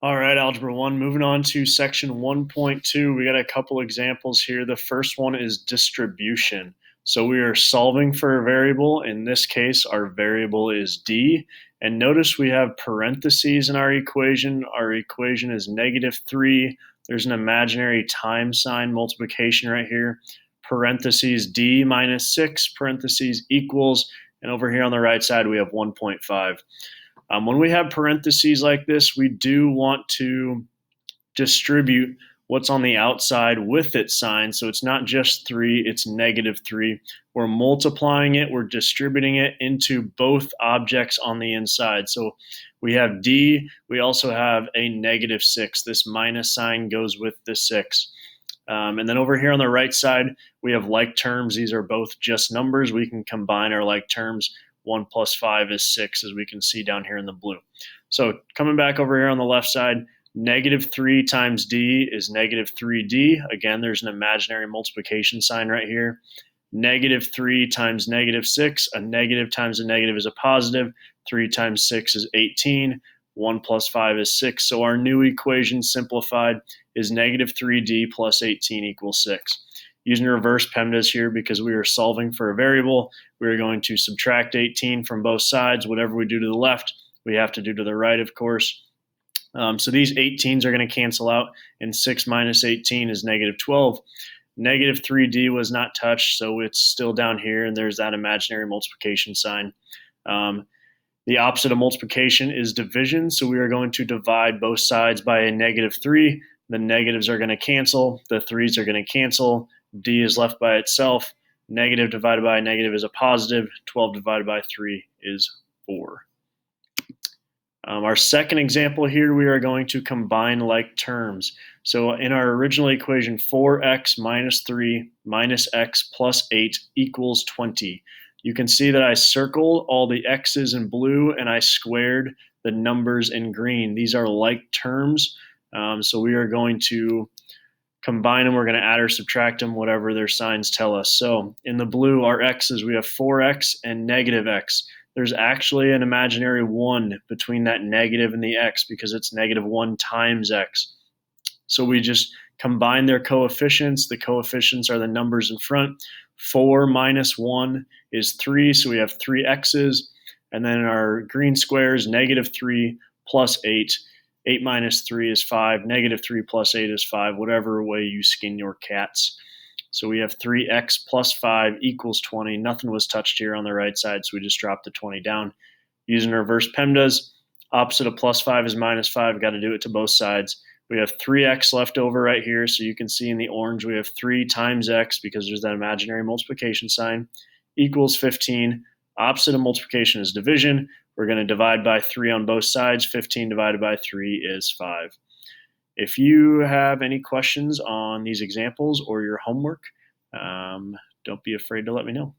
All right, Algebra 1, moving on to section 1.2, we got a couple examples here. The first one is distribution. So we are solving for a variable. In this case, our variable is d. And notice we have parentheses in our equation. Our equation is -3. There's an imaginary time sign multiplication right here. Parentheses d minus 6, parentheses equals, and over here on the right side, we have 1.5. When we have parentheses like this, we do want to distribute what's on the outside with its sign. So it's not just 3, it's -3. We're multiplying it, we're distributing it into both objects on the inside. So we have D, we also have a -6. This minus sign goes with the 6. And then over here on the right side, we have like terms. These are both just numbers. We can combine our like terms. 1 plus 5 is 6, as we can see down here in the blue. So coming back over here on the left side, -3 times d is -3d. Again, there's an imaginary multiplication sign right here. -3 times -6, a negative times a negative is a positive. 3 times 6 is 18. 1 plus 5 is 6. So our new equation simplified is -3d plus 18 equals 6. Using reverse PEMDAS here because we are solving for a variable, we are going to subtract 18 from both sides. Whatever we do to the left, we have to do to the right, of course. So these 18s are going to cancel out, and 6 minus 18 is -12. -3d was not touched, so it's still down here, and there's that imaginary multiplication sign. The opposite of multiplication is division, so we are going to divide both sides by a -3. The negatives are going to cancel, the 3's are going to cancel, d is left by itself. Negative divided by a negative is a positive. 12 divided by 3 is 4. Our second example here, we are going to combine like terms. So in our original equation, 4x minus 3 minus x plus 8 equals 20. You can see that I circled all the x's in blue and I squared the numbers in green. These are like terms. So we are going to combine them. We're going to add or subtract them, whatever their signs tell us. So in the blue, our x's, we have 4x and -x. There's actually an imaginary 1 between that negative and the x because it's -1 times x. So we just combine their coefficients. The coefficients are the numbers in front. 4 minus 1 is 3, so we have 3 x's. And then in our green squares, -3 plus 8. 8 minus 3 is 5. -3 plus 8 is 5, whatever way you skin your cats. So we have 3x plus 5 equals 20. Nothing was touched here on the right side, so we just dropped the 20 down. Using reverse PEMDAS, opposite of plus 5 is -5. Got to do it to both sides. We have 3x left over right here, so you can see in the orange we have 3 times x because there's that imaginary multiplication sign, equals 15. Opposite of multiplication is division. We're going to divide by 3 on both sides. 15 divided by 3 is 5. If you have any questions on these examples or your homework, don't be afraid to let me know.